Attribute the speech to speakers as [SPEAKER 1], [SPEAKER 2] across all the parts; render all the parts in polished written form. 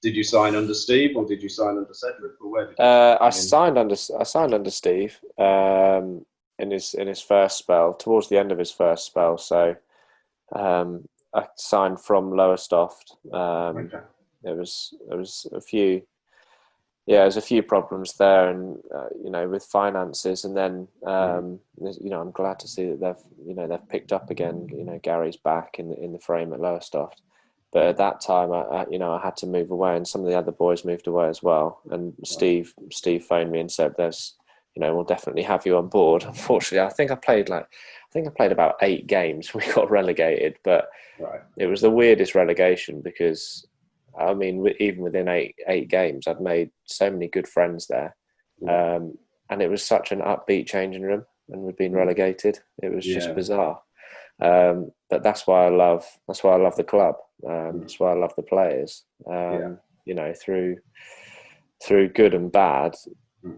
[SPEAKER 1] did you sign under Steve or did you sign under Cedric, or where did you
[SPEAKER 2] I
[SPEAKER 1] sign in?
[SPEAKER 2] signed under Steve in his first spell, towards the end of his first spell. So I signed from Lowestoft.
[SPEAKER 1] Okay.
[SPEAKER 2] There was a few, yeah, there's a few problems there, and with finances, and then I'm glad to see that they've picked up again. Gary's back in the frame at Lowestoft, but at that time, I had to move away, and some of the other boys moved away as well. And Steve phoned me and said, "There's, we'll definitely have you on board." Unfortunately, I think I played about 8 games. We got relegated, but
[SPEAKER 1] Right.
[SPEAKER 2] it was the weirdest relegation because, I mean, even within eight games, I'd made so many good friends there,
[SPEAKER 1] Yeah.
[SPEAKER 2] and it was such an upbeat changing room, and we'd been relegated. It was just
[SPEAKER 1] Yeah.
[SPEAKER 2] bizarre, but that's why I love the club. That's why I love the players.
[SPEAKER 1] Yeah.
[SPEAKER 2] Through good and bad,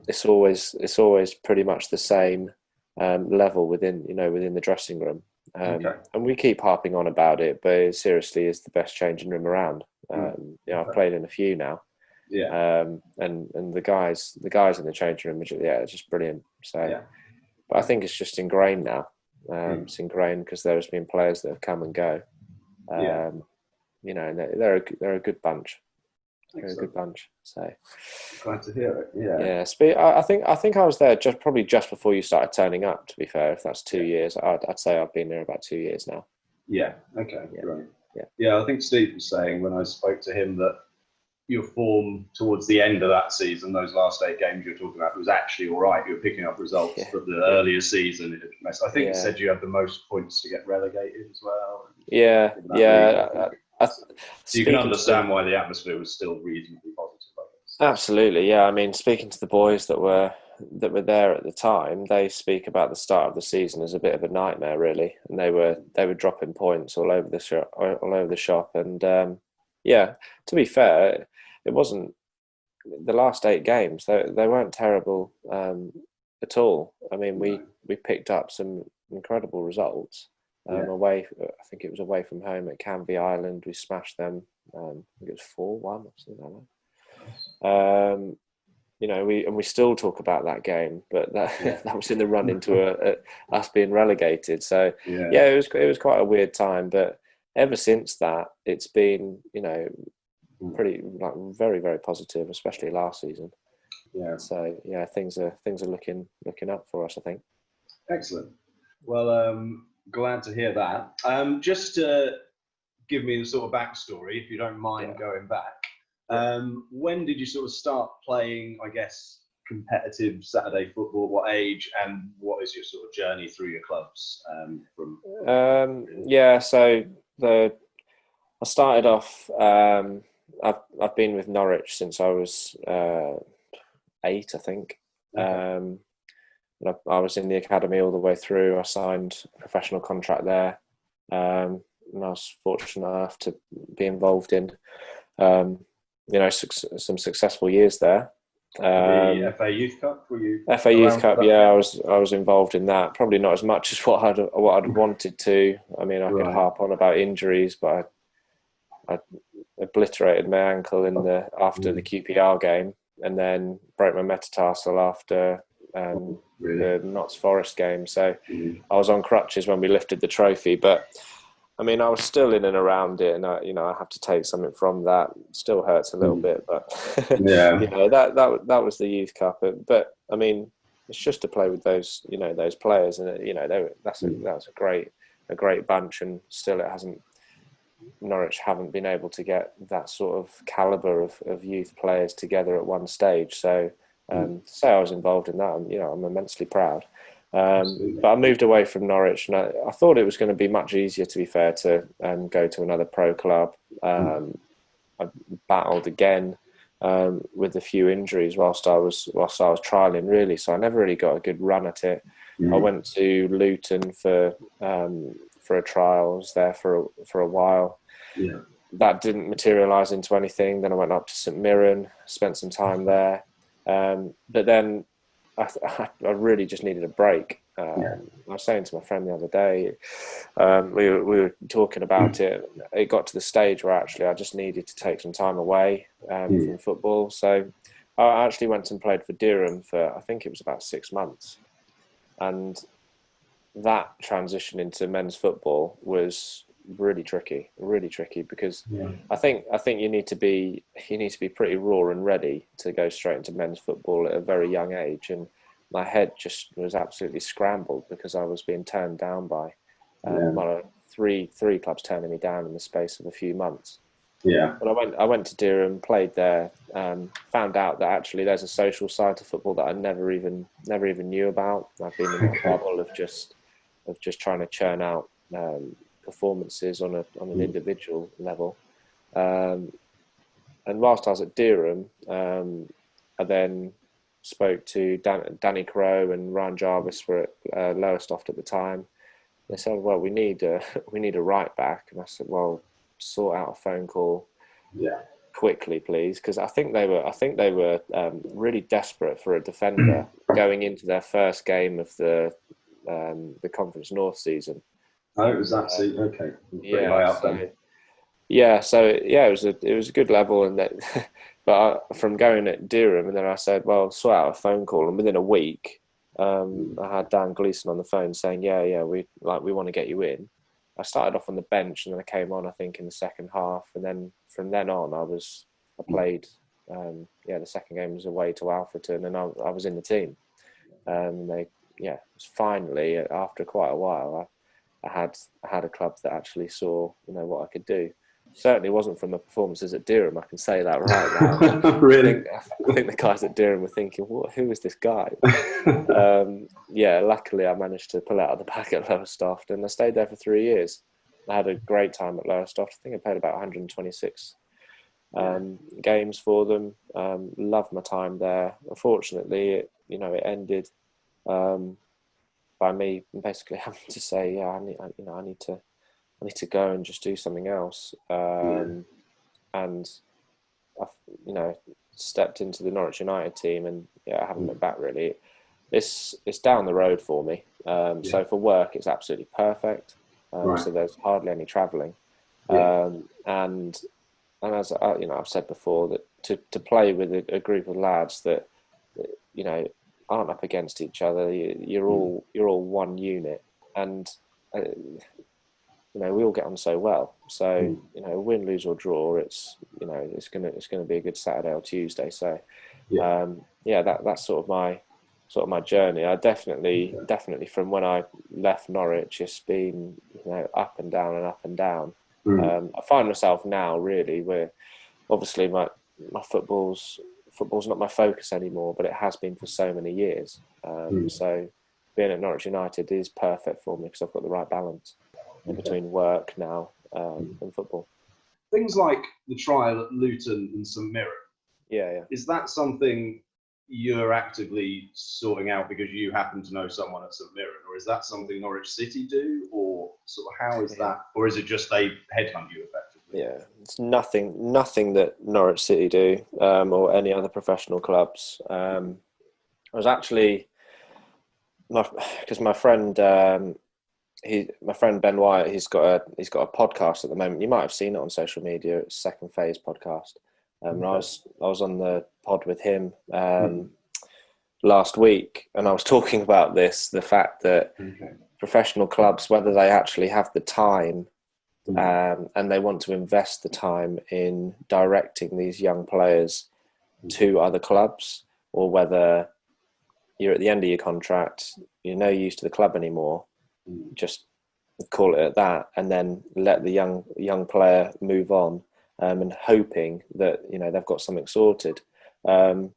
[SPEAKER 2] it's always pretty much the same level within the dressing room.
[SPEAKER 1] Okay.
[SPEAKER 2] And we keep harping on about it, but it seriously is the best changing room around. I've played in a few now,
[SPEAKER 1] Yeah.
[SPEAKER 2] and the guys in the changing room, it's just brilliant. So,
[SPEAKER 1] Yeah.
[SPEAKER 2] but I think it's just ingrained now. It's ingrained because there's been players that have come and go.
[SPEAKER 1] Yeah.
[SPEAKER 2] And they're a good bunch. They're a
[SPEAKER 1] Excellent.
[SPEAKER 2] good bunch. So
[SPEAKER 1] Glad to hear it. Yeah.
[SPEAKER 2] yeah. I think I was there probably just before you started turning up. To be fair, if that's 2 years, I'd say I've been there about 2 years now.
[SPEAKER 1] Yeah. Okay.
[SPEAKER 2] Yeah.
[SPEAKER 1] Right.
[SPEAKER 2] Yeah.
[SPEAKER 1] Yeah. I think Steve was saying when I spoke to him that your form towards the end of that season, those last 8 games you're talking about, was actually all right. You were picking up results,
[SPEAKER 2] Yeah.
[SPEAKER 1] but the earlier season, it had messed. I think you
[SPEAKER 2] Yeah.
[SPEAKER 1] said you had the most points to get relegated as well.
[SPEAKER 2] Yeah.
[SPEAKER 1] In that league, I
[SPEAKER 2] Yeah.
[SPEAKER 1] think.
[SPEAKER 2] I,
[SPEAKER 1] So you can
[SPEAKER 2] speaking to
[SPEAKER 1] understand why the atmosphere was still reasonably positive, I guess.
[SPEAKER 2] absolutely, yeah. I mean, speaking to the boys that were there at the time, they speak about the start of the season as a bit of a nightmare, really, and they were dropping points all over the shop, and yeah. To be fair, it wasn't the last 8 games. They weren't terrible at all. I mean,
[SPEAKER 1] No.
[SPEAKER 2] we picked up some incredible results.
[SPEAKER 1] Yeah.
[SPEAKER 2] Away, I think it was away from home at Canvey Island. We smashed them. I think it was 4-1 or something like that. We still talk about that game, but that
[SPEAKER 1] Yeah.
[SPEAKER 2] that was in the run into us being relegated. So
[SPEAKER 1] Yeah.
[SPEAKER 2] yeah, it was quite a weird time. But ever since that, it's been pretty like very very positive, especially last season.
[SPEAKER 1] Yeah.
[SPEAKER 2] So yeah, things are looking up for us, I think.
[SPEAKER 1] Excellent. Well, glad to hear that. Just to give me the sort of backstory, if you don't mind
[SPEAKER 2] Yeah.
[SPEAKER 1] going back. When did you sort of start playing, I guess, competitive Saturday football? What age, and what is your sort of journey through your clubs from?
[SPEAKER 2] Yeah, so I started off. I've been with Norwich since I was 8, I think.
[SPEAKER 1] Okay.
[SPEAKER 2] And I was in the academy all the way through. I signed a professional contract there, and I was fortunate enough to be involved in, some successful years there.
[SPEAKER 1] The FA Youth Cup, were you
[SPEAKER 2] FA Youth
[SPEAKER 1] around for
[SPEAKER 2] Cup,
[SPEAKER 1] that?
[SPEAKER 2] yeah, I was involved in that. Probably not as much as what I'd wanted to. I mean, I could
[SPEAKER 1] Right.
[SPEAKER 2] harp on about injuries, but I obliterated my ankle after the QPR game, and then broke my metatarsal after
[SPEAKER 1] Really?
[SPEAKER 2] the Notts Forest game. So I was on crutches when we lifted the trophy, but I mean, I was still in and around it, and I have to take something from that. It still hurts a little bit, but
[SPEAKER 1] Yeah.
[SPEAKER 2] that was the Youth Cup. But I mean, it's just to play with those players, and that was a great bunch, and still it hasn't. Norwich haven't been able to get that sort of caliber of youth players together at one stage. So to say I was involved in that, I'm immensely proud. But I moved away from Norwich, and I thought it was going to be much easier, to be fair, to go to another pro club. I battled again with a few injuries whilst I was trialing, really. So I never really got a good run at it. I went to Luton for a trial. I was there for a while.
[SPEAKER 1] Yeah.
[SPEAKER 2] That didn't materialise into anything. Then I went up to St Mirren, spent some time there. But then I really just needed a break. I was saying to my friend the other day, we were talking about it. It got to the stage where actually I just needed to take some time away from football. So I actually went and played for Durham for, I think it was about 6 months. And that transition into men's football was really tricky because I think you need to be pretty raw and ready to go straight into men's football at a very young age, and my head just was absolutely scrambled because I was being turned down by three clubs turning me down in the space of a few months. But I went to Durham, played there, found out that actually there's a social side to football that I never even knew about. I've been in that bubble of just trying to churn out performances on an individual level. And whilst I was at Durham, I then spoke to Danny Crowe and Ryan Jarvis were at Lowestoft at the time. They said, "Well, we need a right back," and I said, "Well, sort out a phone call, quickly, please," because I think they were really desperate for a defender going into their first game of the Conference North season.
[SPEAKER 1] Oh, it was absolutely okay. Pretty high up then.
[SPEAKER 2] It was a good level, and that. But from going at Durham, and then I said, "Well, sort out a phone call," and within a week, I had Dan Gleeson on the phone saying, we want to get you in." I started off on the bench, and then I came on, I think, in the second half, and then from then on, I played. The second game was away to Alfreton, and I was in the team. Finally, after quite a while, I had a club that actually saw, what I could do. Certainly wasn't from the performances at Durham, I can say that right now.
[SPEAKER 1] Really?
[SPEAKER 2] I think the guys at Durham were thinking, who is this guy? Luckily I managed to pull out of the pack at Lowestoft, and I stayed there for 3 years. I had a great time at Lowestoft. I think I played about 126 games for them. Loved my time there. Unfortunately, it ended by me basically having to say, I need to go and just do something else. And I, stepped into the Norwich United team, and I haven't looked back really. It's down the road for me. So for work, it's absolutely perfect. So there's hardly any travelling. And as I've said before, that to play with a group of lads that aren't up against each other, you're all one unit, and we all get on so well. So win, lose or draw, it's gonna be a good Saturday or Tuesday. So that's sort of my journey. I definitely from when I left Norwich, it's been up and down and up and down. I find myself now really where obviously my football's not my focus anymore, but it has been for so many years. So being at Norwich United is perfect for me because I've got the right balance in between work now and football.
[SPEAKER 1] Things like the trial at Luton and St Mirren. Is that something you're actively sorting out because you happen to know someone at St Mirren, or is that something Norwich City do, or sort of how is that, or is it just they headhunt you effectively?
[SPEAKER 2] It's nothing that Norwich City do or any other professional clubs. I was actually because my friend Ben Wyatt, he's got a podcast at the moment. You might have seen it on social media. It's Second Phase podcast. And I was on the pod with him last week, and I was talking about the fact that professional clubs, whether they actually have the time and they want to invest the time in directing these young players to other clubs, or whether you're at the end of your contract, you're no use to the club anymore, just call it at that, and then let the young player move on, and hoping that they've got something sorted. And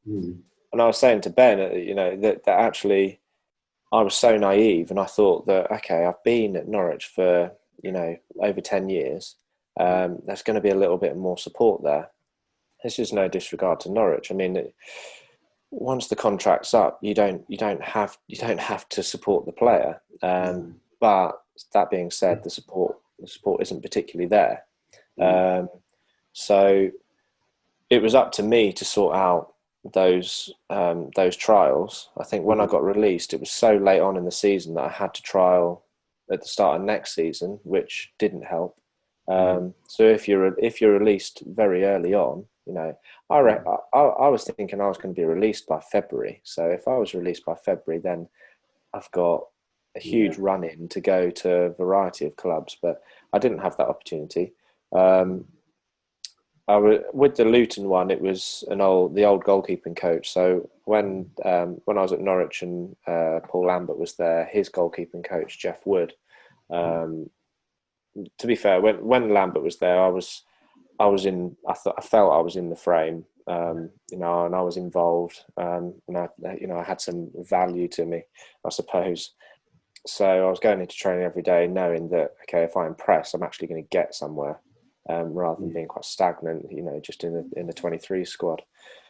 [SPEAKER 2] I was saying to Ben, that actually I was so naive, and I thought that I've been at Norwich for over 10 years. There's going to be a little bit more support there. This is no disregard to Norwich. I mean, once the contract's up, you don't have to support the player. But that being said, the support isn't particularly there. So it was up to me to sort out those trials. I think when I got released, it was so late on in the season that I had to trial at the start of next season, which didn't help. So if you're released very early on, I was thinking I was going to be released by February. So if I was released by February, then I've got a huge run in to go to a variety of clubs, but I didn't have that opportunity. With the Luton one, it was the old goalkeeping coach. So when I was at Norwich and Paul Lambert was there, his goalkeeping coach Jeff Wood. To be fair, when Lambert was there, I felt I was in the frame, and I was involved, and I had some value to me, I suppose. So I was going into training every day, knowing that if I impress, I'm actually going to get somewhere. Rather than being quite stagnant, just in the 23 squad.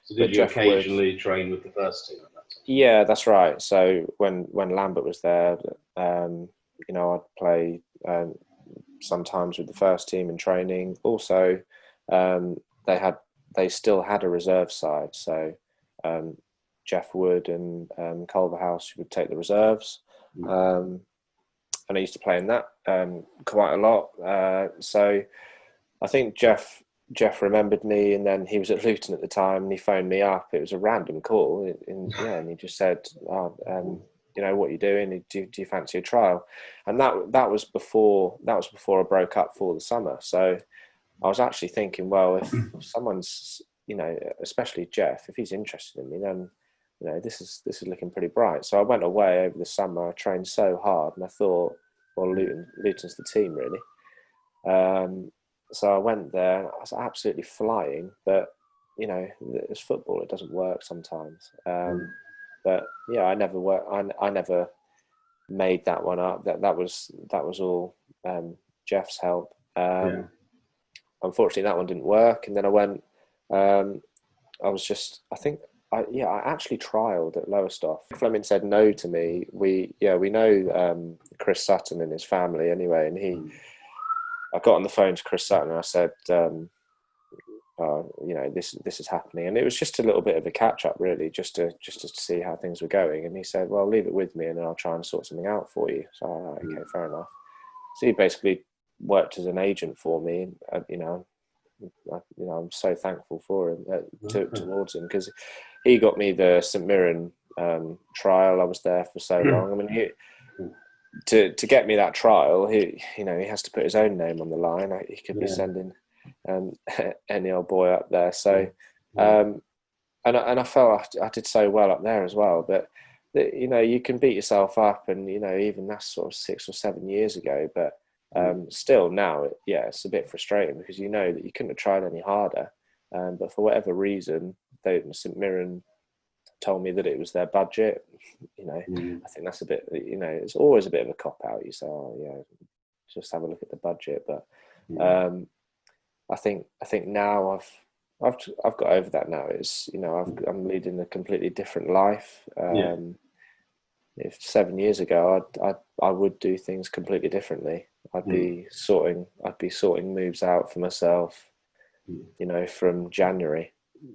[SPEAKER 1] So did you occasionally train with the first team at that time?
[SPEAKER 2] Yeah, that's right. So when Lambert was there, I'd play sometimes with the first team in training. Also, they still had a reserve side. So Jeff Wood and Culverhouse would take the reserves. And I used to play in that quite a lot. So I think Jeff remembered me, and then he was at Luton at the time, and he phoned me up. It was a random call, and he just said, "What are you doing? Do you fancy a trial?" And that was before I broke up for the summer. So I was actually thinking, well, if someone's, especially Jeff, if he's interested in me, then this is looking pretty bright. So I went away over the summer. I trained so hard, and I thought, well, Luton's the team, really. So I went there, and I was absolutely flying, but it's football; it doesn't work sometimes. But yeah, I never made that one up. That was all Jeff's help. Unfortunately, that one didn't work, and then I went. I actually trialled at Lowestoft. Fleming said no to me. We know Chris Sutton and his family anyway, and I got on the phone to Chris Sutton and I said, this is happening, and it was just a little bit of a catch up, really, just to see how things were going. And he said, well, leave it with me, and then I'll try and sort something out for you. So okay, fair enough. So he basically worked as an agent for me, and I'm so thankful for him towards him, because he got me the St Mirren trial. I was there for so long. I mean, to get me that trial, he has to put his own name on the line. He could be sending any old boy up there. So, and I felt I did so well up there as well. But you can beat yourself up, and even that's sort of 6 or 7 years ago. But still now, it's a bit frustrating, because that you couldn't have tried any harder. But for whatever reason, St Mirren told me that it was their budget. I think that's a bit, it's always a bit of a cop out. You say, just have a look at the budget. But I think now I've got over that now. It's I'm leading a completely different life. If 7 years ago I would do things completely differently. I'd be sorting moves out for myself, from January.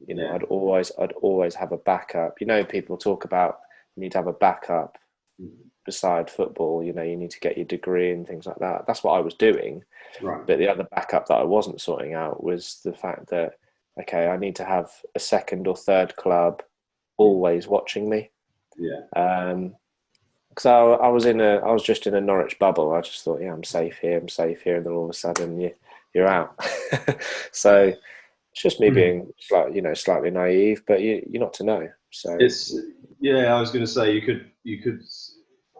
[SPEAKER 2] I'd always have a backup. People talk about you need to have a backup beside football. You need to get your degree and things like that. That's what I was doing.
[SPEAKER 1] Right.
[SPEAKER 2] But the other backup that I wasn't sorting out was the fact that, I need to have a second or third club always watching me.
[SPEAKER 1] Yeah.
[SPEAKER 2] So I was just in a Norwich bubble. I just thought, I'm safe here. And then all of a sudden you're out. So it's just me being slightly naive, but you're not to know. So
[SPEAKER 1] I was going to say you could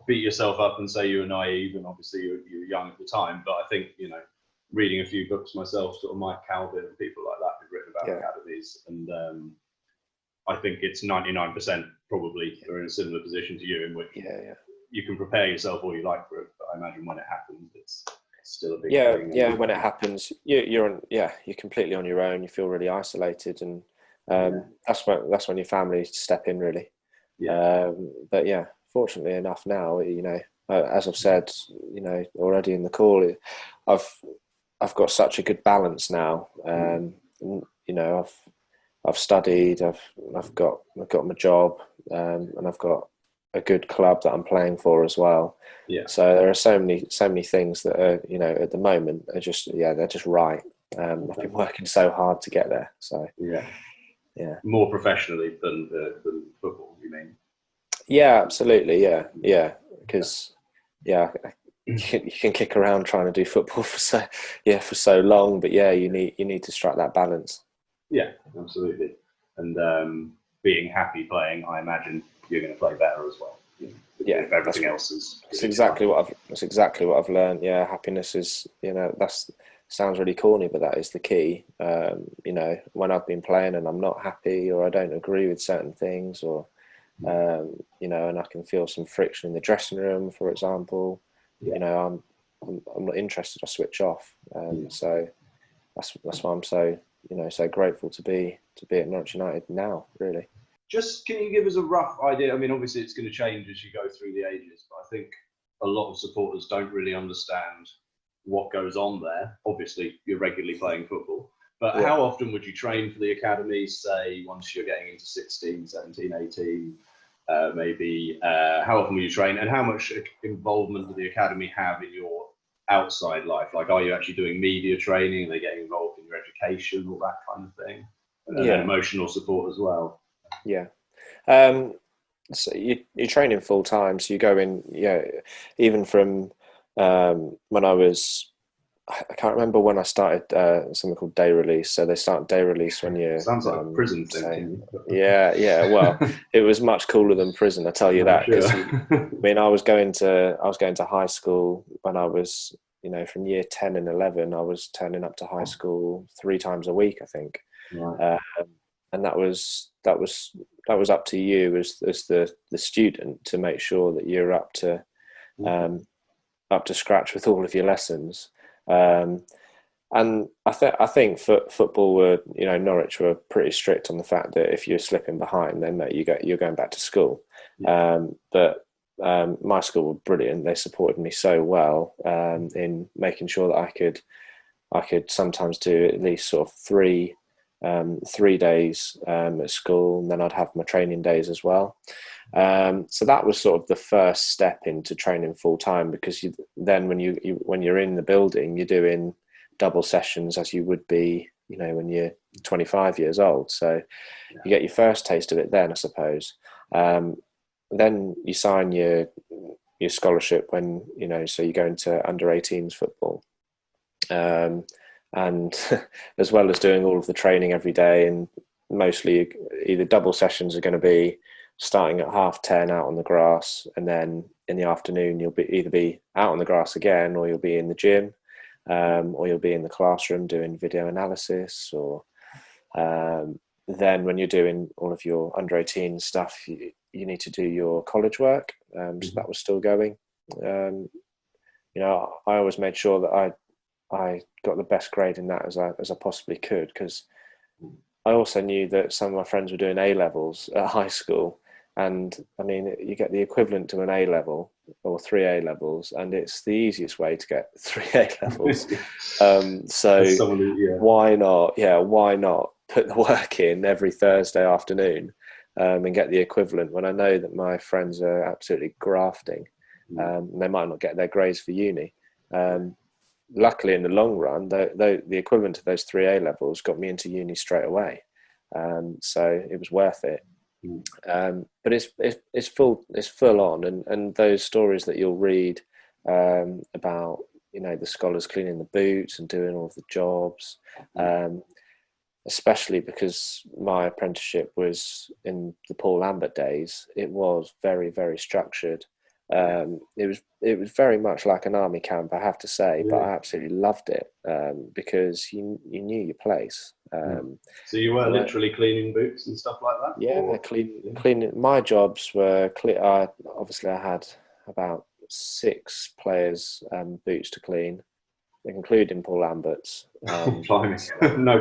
[SPEAKER 1] beat yourself up and say you were naive, and obviously you were young at the time. But I think reading a few books myself, sort of Mike Calvin and people like that who've written about academies, and I think it's 99% probably are in a similar position to you, in which you can prepare yourself all you like for it, but I imagine when it happens, it's still a big thing.
[SPEAKER 2] Yeah, when it happens, you're completely on your own. You feel really isolated, and that's when your family step in, really. But fortunately enough now, as I've said, already in the call, I've got such a good balance now. I've studied, I've got my job, and I've got a good club that I'm playing for as well.
[SPEAKER 1] Yeah.
[SPEAKER 2] So there are so many things that are, you know, at the moment are just, they're just right. I've been working so hard to get there. So yeah.
[SPEAKER 1] More professionally than football, you mean?
[SPEAKER 2] Yeah, absolutely. Yeah. Because you can kick around trying to do football for so long, but you need to strike that balance.
[SPEAKER 1] Yeah, absolutely. And being happy playing, I imagine you're going to play better as well. If everything else is.
[SPEAKER 2] That's exactly what I've learned. Yeah, happiness is, that's sounds really corny, but that is the key. When I've been playing and I'm not happy, or I don't agree with certain things, or and I can feel some friction in the dressing room, for example. I'm not interested. I switch off. So that's why I'm so grateful to be at Norwich United now, really.
[SPEAKER 1] Just, can you give us a rough idea? I mean, obviously it's going to change as you go through the ages, but I think a lot of supporters don't really understand what goes on there. Obviously, you're regularly playing football, but how often would you train for the academy, say, once you're getting into 16, 17, 18, maybe? How often will you train, and how much involvement do the academy have in your outside life? Like, are you actually doing media training? Are they getting involved in your education, all that kind of thing? And emotional support as well.
[SPEAKER 2] Yeah. So you're training full time, so you go in, even from when I can't remember when I started something called day release. So they start day release when you
[SPEAKER 1] sounds like a prison thing.
[SPEAKER 2] Well, it was much cooler than prison, I tell you that. Because I was going to high school when I was, from year 10 and 11, I was turning up to high school 3 times a week, I think.
[SPEAKER 1] Right.
[SPEAKER 2] And that was up to you as the student to make sure that you're up to scratch with all of your lessons. And I think football were, Norwich were pretty strict on the fact that if you're slipping behind, then you're going back to school. But my school were brilliant. They supported me so well in making sure that I could sometimes do at least sort of 3 days at school, and then I'd have my training days as well. So that was sort of the first step into training full time, because then when you're in the building, you're doing double sessions as you would be, when you're 25 years old. So you get your first taste of it then, I suppose. Then you sign your scholarship when, so you go into under 18s football. And as well as doing all of the training every day, and mostly either double sessions are going to be starting at 10:30 out on the grass, and then in the afternoon you'll either be out on the grass again, or you'll be in the gym, or you'll be in the classroom doing video analysis, or then when you're doing all of your under 18 stuff, you need to do your college work. So that was still going. I always made sure that I got the best grade in that as I possibly could, because I also knew that some of my friends were doing A-levels at high school, and I mean, you get the equivalent to an A-level or 3 A-levels, and it's the easiest way to get 3 A-levels. So why not put the work in every Thursday afternoon and get the equivalent, when I know that my friends are absolutely grafting, and they might not get their grades for uni. Luckily, in the long run, the equivalent to those 3 A-levels got me into uni straight away, so it was worth it. But it's full on, and those stories that you'll read about, the scholars cleaning the boots and doing all of the jobs, especially because my apprenticeship was in the Paul Lambert days. It was very, very structured. It was very much like an army camp, I have to say, but I absolutely loved it because you knew your place.
[SPEAKER 1] So you were literally cleaning boots and stuff like that?
[SPEAKER 2] Yeah, cleaning. My jobs were clean. Obviously, I had about 6 players' boots to clean, including Paul Lambert's.
[SPEAKER 1] No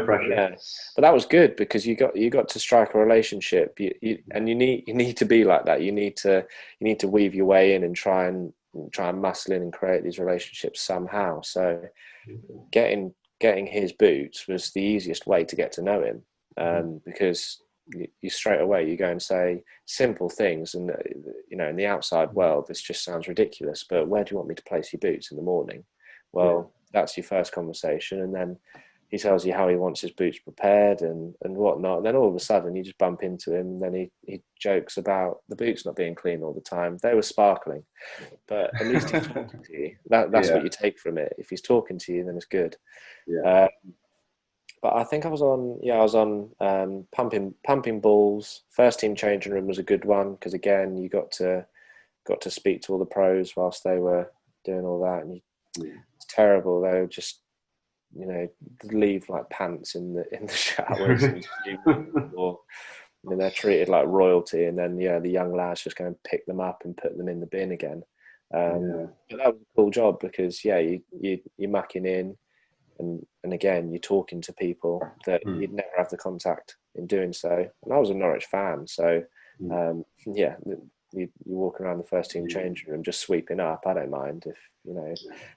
[SPEAKER 1] pressure.
[SPEAKER 2] Yeah, but that was good because you got to strike a relationship. You need to be like that. You need to weave your way in and try and muscle in and create these relationships somehow. So getting his boots was the easiest way to get to know him. because you straight away you go and say simple things, and in the outside world this just sounds ridiculous, but where do you want me to place your boots in the morning? Well, that's your first conversation, and then he tells you how he wants his boots prepared and whatnot. And then all of a sudden you just bump into him, and then he jokes about the boots not being clean all the time. They were sparkling, but at least he's talking to you. That's what you take from it. If he's talking to you, then it's good. But I think I was on pumping balls. First team changing room was a good one, because again you got to speak to all the pros whilst they were doing all that, and it's terrible. They would just leave like pants in the showers, and they're treated like royalty, and then the young lads just go and pick them up and put them in the bin again. But that was a cool job, because you're mucking in, and again you're talking to people that you'd never have the contact in doing so. And I was a Norwich fan, so you walk around the first team changing room just sweeping up. I don't mind if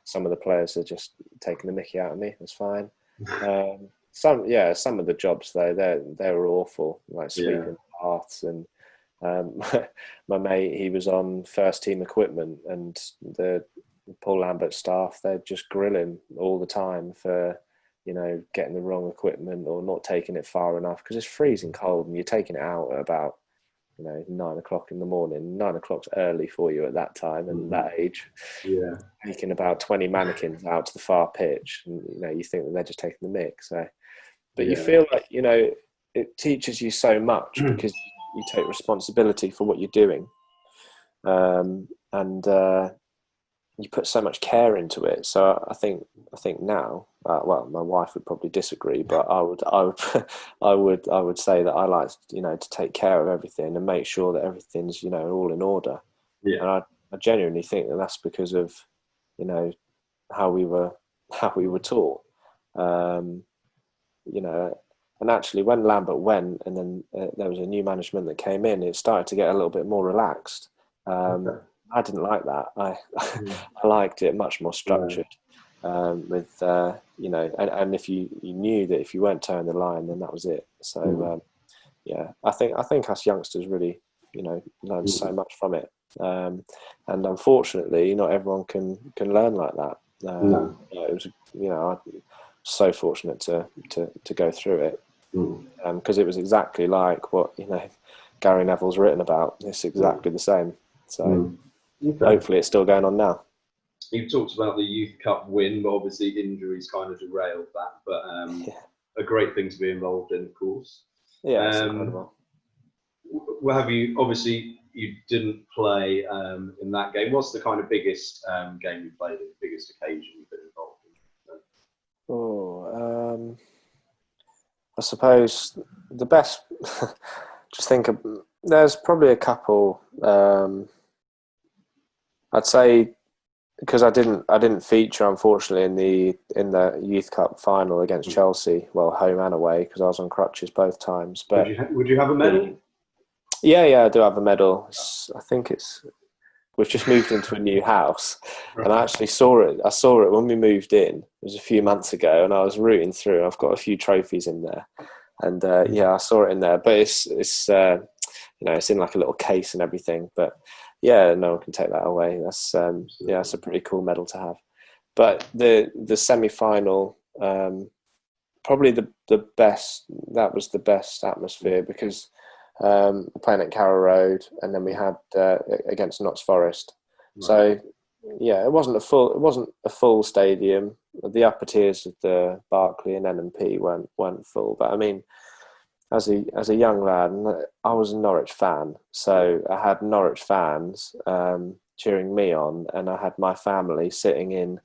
[SPEAKER 2] some of the players are just taking the mickey out of me. That's fine. Some of the jobs though, they were awful, like sweeping baths. And my mate, he was on first team equipment, and the Paul Lambert staff, they're just grilling all the time for getting the wrong equipment or not taking it far enough, because it's freezing cold and you're taking it out at about 9 o'clock in the morning. 9 o'clock's early for you at that time and that age. Taking about 20 mannequins out to the far pitch, and you think that they're just taking the mick. So, but you feel like it teaches you so much, because you take responsibility for what you're doing, and you put so much care into it. So I think now, well, my wife would probably disagree, but I would say that I like to take care of everything and make sure that everything's all in order. And I genuinely think that that's because of how we were taught. And actually, when Lambert went, and then there was a new management that came in, it started to get a little bit more relaxed. I didn't like that. I liked it much more structured, with and if you knew that if you weren't towing the line, then that was it. So I think us youngsters really learned so much from it, and unfortunately not everyone can learn like that. It was I'm so fortunate to go through it, because it was exactly like what Gary Neville's written about. It's exactly the same. So hopefully it's still going on now.
[SPEAKER 1] You've talked about the Youth Cup win, but obviously injuries kind of derailed that. But a great thing to be involved in, of course.
[SPEAKER 2] Yeah, it's incredible.
[SPEAKER 1] Well, you didn't play in that game. What's the kind of biggest game you played in, biggest occasion you've been involved in?
[SPEAKER 2] I suppose the best. Just think of. There's probably a couple. I'd say, because I didn't feature, unfortunately, in the Youth Cup final against Chelsea. Well, home and away, because I was on crutches both times. But
[SPEAKER 1] would you have a medal?
[SPEAKER 2] Yeah, I do have a medal. We've just moved into a new house, and I actually saw it. I saw it when we moved in. It was a few months ago, and I was rooting through. I've got a few trophies in there, and I saw it in there. But it's it's in like a little case and everything. But no one can take that away. That's it's a pretty cool medal to have. But the semi-final, probably the best. That was the best atmosphere, because playing at Carrow Road, and then we had against Notts Forest. Right. So it wasn't a full stadium. The upper tiers of the Barclay and N&P weren't full. But I mean, as a young lad, I was a Norwich fan, so I had Norwich fans cheering me on, and I had my family sitting in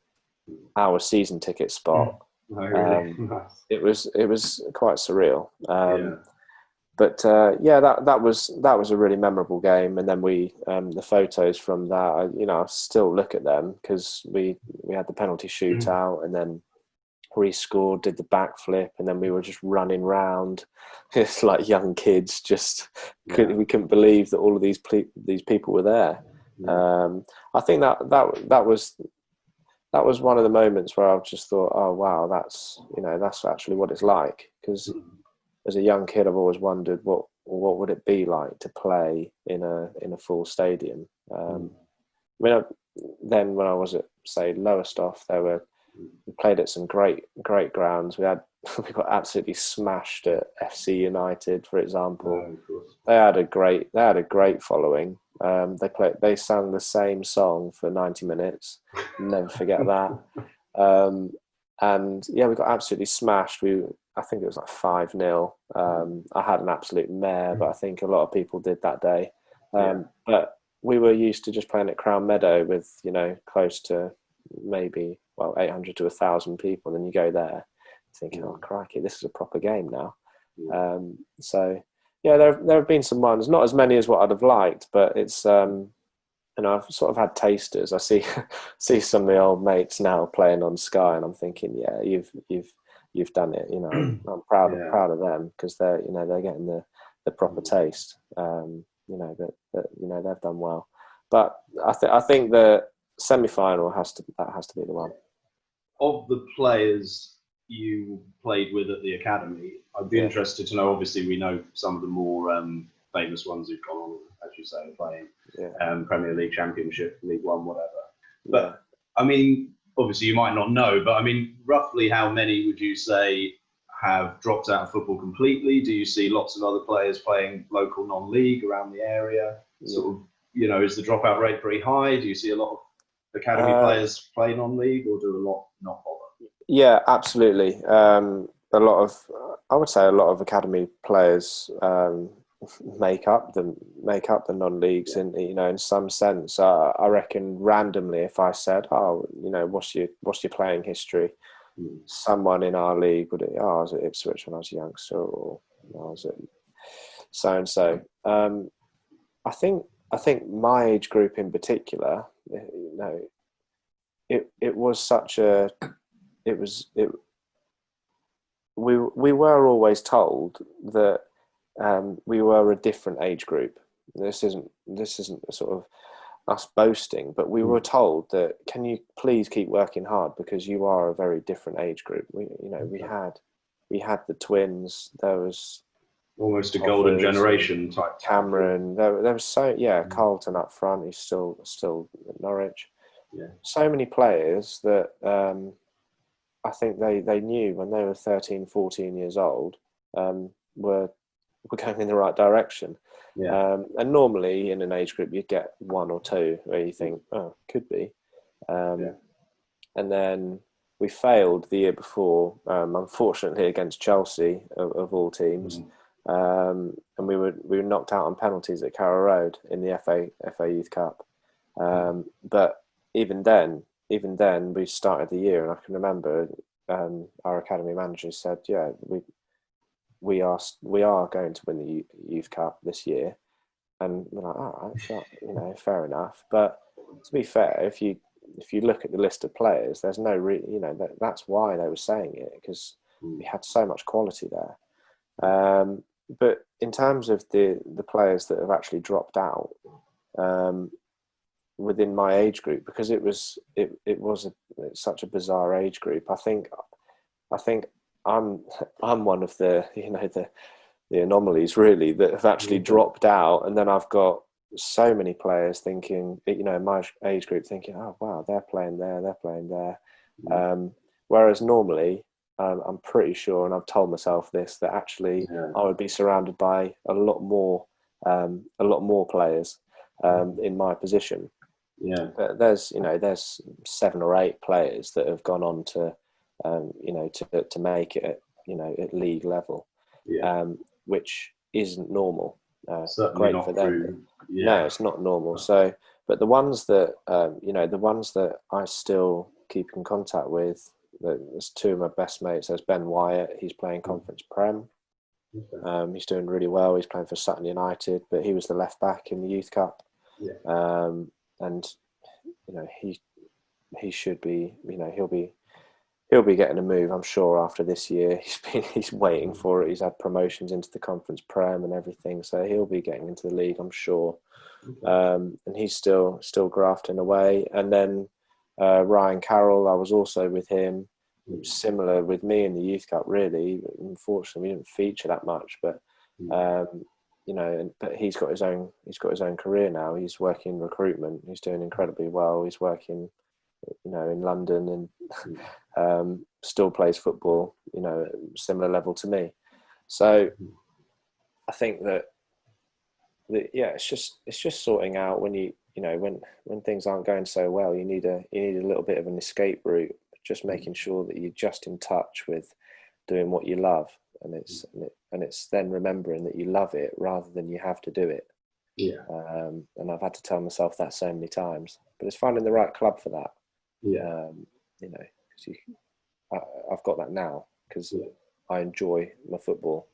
[SPEAKER 2] our season ticket spot.
[SPEAKER 1] Really?
[SPEAKER 2] It was quite surreal. But that was a really memorable game. And then we the photos from that, I still look at them, because we had the penalty shootout, and then we scored, did the backflip, and then we were just running round. It's like young kids, we couldn't believe that all of these people were there. I think that was one of the moments where I just thought, oh wow, that's actually what it's like, because as a young kid, I've always wondered what would it be like to play in a full stadium. Then when I was at, say, Lowestoft, we played at some great grounds. We got absolutely smashed at FC United, for example. They had a great following. They sang the same song for 90 minutes. Never forget that. And yeah, we got absolutely smashed. I think it was like 5-0. I had an absolute mare, but I think a lot of people did that day. But we were used to just playing at Crown Meadow with, close to maybe 800 to 1,000 people, and then you go there thinking, oh crikey, this is a proper game now. So yeah, there have been some ones, not as many as what I'd have liked, but it's I've sort of had tasters. I see some of the old mates now playing on Sky, and I'm thinking, yeah, you've done it. I'm proud of them, because they're getting the proper taste. That they've done well. But I think the semi-final has to be the one.
[SPEAKER 1] Of the players you played with at the academy, I'd be interested to know. Obviously, we know some of the more famous ones who've gone on, as you say, playing Premier League, Championship, League One, whatever. But I mean, obviously, you might not know, but I mean, roughly how many would you say have dropped out of football completely? Do you see lots of other players playing local non-league around the area? Sort of, is the dropout rate pretty high? Do you see a lot of academy players play non-league, or do a lot not bother?
[SPEAKER 2] Yeah, absolutely. I would say a lot of academy players make up the non-leagues in some sense. I reckon randomly, if I said, what's your playing history, someone in our league would, I was at Ipswich when I was a youngster, or I was at so and so. I think my age group in particular, it was such a, we were always told that we were a different age group. This isn't a sort of us boasting, but we were told that, can you please keep working hard, because you are a very different age group. We had the twins. There was
[SPEAKER 1] almost a golden generation type.
[SPEAKER 2] Cameron. There was Carlton up front. He's still at Norwich. Yeah. So many players that I think they knew when they were 13, 14 years old, were going in the right direction. Yeah. And normally in an age group you get one or two where you think, could be. And then we failed the year before, unfortunately, against Chelsea of all teams. And we were knocked out on penalties at Carrow Road in the FA Youth Cup. But even then we started the year, and I can remember our academy manager said, we are going to win the Youth Cup this year. And we're like, all right, fair enough. But to be fair, if you look at the list of players, there's no that's why they were saying it, because we had so much quality there. But in terms of the players that have actually dropped out within my age group, because it was such a bizarre age group, I think I'm one of the anomalies really that have actually dropped out, and then I've got so many players thinking, my age group thinking, oh wow, they're playing there. Whereas normally, I'm pretty sure, and I've told myself this, that actually I would be surrounded by a lot more players in my position. Yeah, but there's 7 or 8 players that have gone on to to make it at league level, which isn't normal.
[SPEAKER 1] Certainly
[SPEAKER 2] great for them.
[SPEAKER 1] Through,
[SPEAKER 2] No, it's not normal. So, but the ones that the ones that I still keep in contact with, there's 2 of my best mates. There's Ben Wyatt. He's playing Conference Prem. Okay. He's doing really well. He's playing for Sutton United, but he was the left back in the Youth Cup. Yeah. And he should be. He'll be getting a move, I'm sure, after this year. He's waiting for it. He's had promotions into the Conference Prem and everything, so he'll be getting into the league, I'm sure. Okay. And he's still grafting away. And then Ryan Carroll, I was also with him. similar with me in the Youth Cup, really. Unfortunately, we didn't feature that much, but you know, but he's got his own career now. He's working in recruitment. He's doing incredibly well. He's working, you know, in London, and still plays football, you know, at a similar level to me. So I think that yeah, it's just sorting out when you know, when things aren't going so well, you need a little bit of an escape route. Just making sure that you're just in touch with doing what you love, and it's then remembering that you love it rather than you have to do it.
[SPEAKER 3] Yeah.
[SPEAKER 2] And I've had to tell myself that so many times, but it's finding the right club for that.
[SPEAKER 3] Yeah.
[SPEAKER 2] You know, 'cause I've got that now because I enjoy my football.